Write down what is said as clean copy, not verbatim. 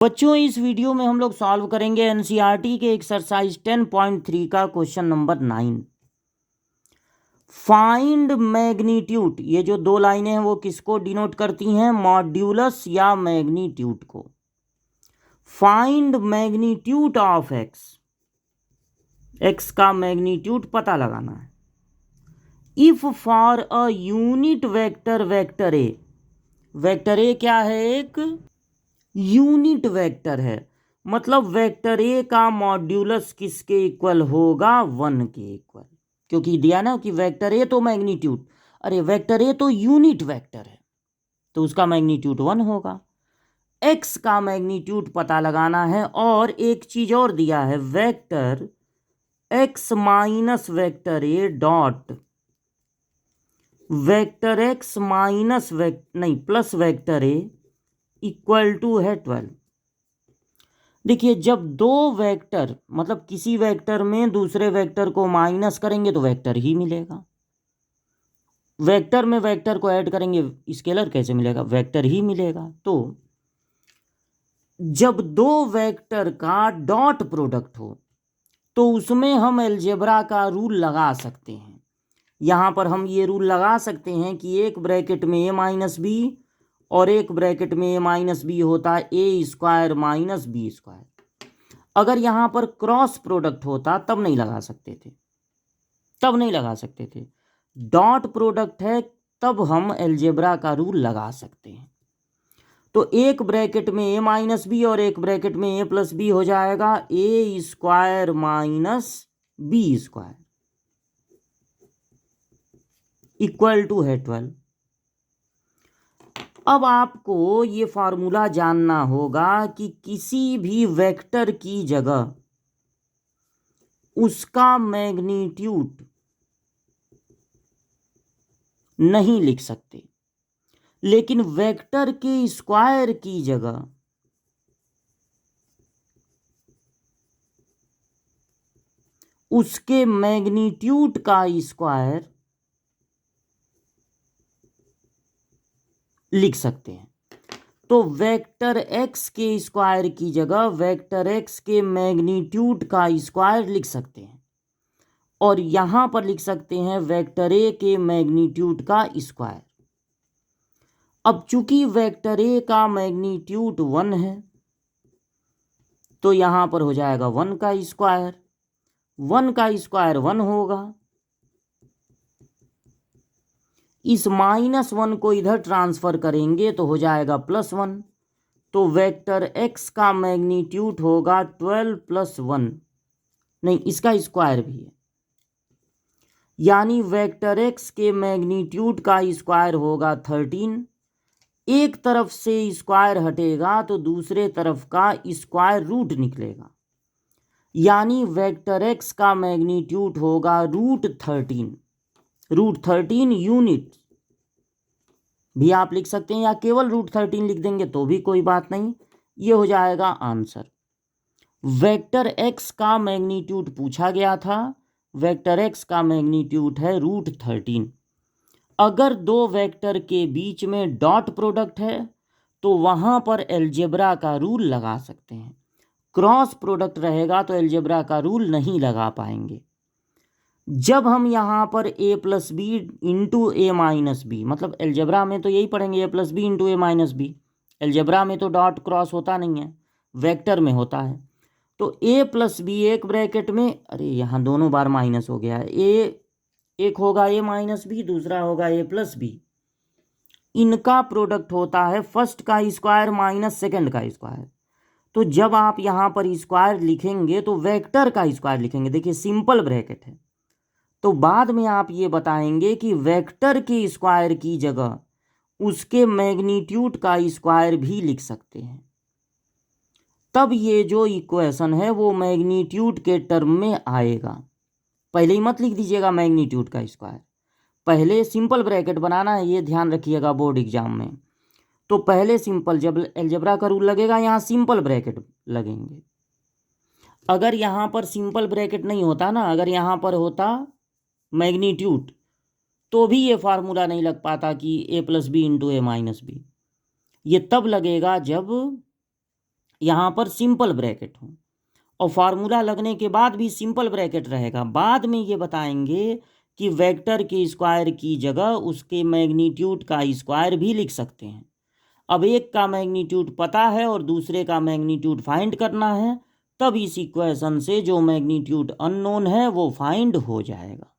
बच्चों इस वीडियो में हम लोग सॉल्व करेंगे एनसीईआरटी के एक्सरसाइज 10.3 का क्वेश्चन नंबर 9। फाइंड मैग्नीट्यूड, ये जो दो लाइनें हैं वो किसको डिनोट करती हैं? मॉड्यूलस या मैग्नीट्यूड को। Find magnitude of x, x का मैग्नीट्यूड पता लगाना है। If for a unit vector, vector A क्या है? एक यूनिट वेक्टर है, मतलब वेक्टर ए का मॉड्यूलस किसके इक्वल होगा? 1 के इक्वल। क्योंकि दिया ना कि वेक्टर ए तो मैग्नीट्यूड, अरे वेक्टर ए तो यूनिट वेक्टर है तो उसका मैग्नीट्यूड 1 होगा। एक्स का मैग्नीट्यूड पता लगाना है और एक चीज और दिया है, vector X minus vector A dot vector X minus plus vector A equal to है 12। देखिए जब दो वेक्टर, मतलब किसी वेक्टर में दूसरे वेक्टर को माइनस करेंगे तो वेक्टर ही मिलेगा, वेक्टर में वेक्टर को ऐड करेंगे स्केलर कैसे मिलेगा? वेक्टर ही मिलेगा। तो जब दो वेक्टर का डॉट प्रोडक्ट हो तो उसमें हम अलजेब्रा का रूल लगा सकते हैं। यहां पर हम ये रूल लगा सकते हैं कि एक ब्रैकेट में ए माइनस बी और एक ब्रैकेट में ए माइनस बी होता है ए स्क्वायर माइनस बी स्क्वायर। अगर यहां पर क्रॉस प्रोडक्ट होता तब नहीं लगा सकते थे, डॉट प्रोडक्ट है तब हम अलजेब्रा का रूल लगा सकते हैं। तो एक ब्रैकेट में ए माइनस बी और एक ब्रैकेट में ए प्लस बी हो जाएगा A square minus B square equal to है 12। अब आपको ये फार्मूला जानना होगा कि किसी भी वेक्टर की जगह उसका मैग्नीट्यूड नहीं लिख सकते, लेकिन वेक्टर के स्क्वायर की जगह उसके मैग्नीट्यूड का स्क्वायर लिख सकते हैं। तो वेक्टर एक्स के स्क्वायर की जगह वेक्टर एक्स के मैग्नीट्यूड का स्क्वायर लिख सकते हैं और यहां पर लिख सकते हैं वेक्टर ए के मैग्नीट्यूड का स्क्वायर। अब चूंकि वेक्टर ए का मैग्नीट्यूड 1 है तो यहां पर हो जाएगा 1 का स्क्वायर, 1 का स्क्वायर 1 होगा। इस -1 को इधर ट्रांसफर करेंगे तो हो जाएगा +1। तो वेक्टर एक्स का मैग्नीट्यूड होगा 12 + 1, नहीं इसका स्क्वायर भी है, यानी वेक्टर एक्स के मैग्नीट्यूड का स्क्वायर होगा 13। एक तरफ से स्क्वायर हटेगा तो दूसरे तरफ का स्क्वायर रूट निकलेगा, यानी वेक्टर एक्स का मैग्नीट्यूड होगा √13। √13 यूनिट भी आप लिख सकते हैं या केवल √13 लिख देंगे तो भी कोई बात नहीं। ये हो जाएगा आंसर। वेक्टर एक्स का मैग्नीट्यूड पूछा गया था, वेक्टर एक्स का मैग्नीट्यूड है √13। अगर दो वेक्टर के बीच में डॉट प्रोडक्ट है तो वहां पर अलजेब्रा का रूल लगा सकते हैं। क्रॉस प्रोडक्ट रहेगा तो अलजेब्रा का रूल नहीं लगा पाएंगे। जब हम यहाँ पर a plus B into A minus B, मतलब अलजेब्रा में तो यही पढ़ेंगे a plus B into A minus B, algebra में तो डॉट क्रॉस होता नहीं है, वेक्टर में होता है। तो a प्लस बी एक ब्रैकेट में, अरे यहाँ दोनों बार माइनस हो गया है, एक होगा a माइनस बी, दूसरा होगा a प्लस बी। इनका प्रोडक्ट होता है फर्स्ट का स्क्वायर माइनस सेकंड का स्क्वायर। तो जब आप यहाँ पर स्क्वायर लिखेंगे तो वेक्टर का स्क्वायर लिखेंगे, देखिए सिंपल ब्रैकेट है। तो बाद में आप ये बताएंगे कि वेक्टर के स्क्वायर की जगह उसके मैग्नीट्यूड का स्क्वायर भी लिख सकते हैं, तब ये जो इक्वेशन है वो मैग्नीट्यूड के टर्म में आएगा। पहले ही मत लिख दीजिएगा मैग्नीट्यूड का स्क्वायर, पहले सिंपल ब्रैकेट बनाना है, ये ध्यान रखिएगा बोर्ड एग्जाम में। तो पहले सिंपल, जब अलजेब्रा का रूल लगेगा यहाँ सिंपल ब्रैकेट लगेंगे। अगर यहाँ पर सिंपल ब्रैकेट नहीं होता ना, अगर यहाँ पर होता मैग्नीट्यूड तो भी ये फार्मूला नहीं लग पाता कि a plus B into A minus B. ये तब लगेगा जब यहाँ पर सिंपल ब्रैकेट हो और फार्मूला लगने के बाद भी सिंपल ब्रैकेट रहेगा। बाद में ये बताएंगे कि वेक्टर के स्क्वायर की जगह उसके मैग्नीट्यूड का स्क्वायर भी लिख सकते हैं। अब एक का मैग्नीट्यूड पता है और दूसरे का मैग्नीट्यूड फाइंड करना है, तब इस इक्वेशन से जो मैग्नीट्यूड अननोन है वो फाइंड हो जाएगा।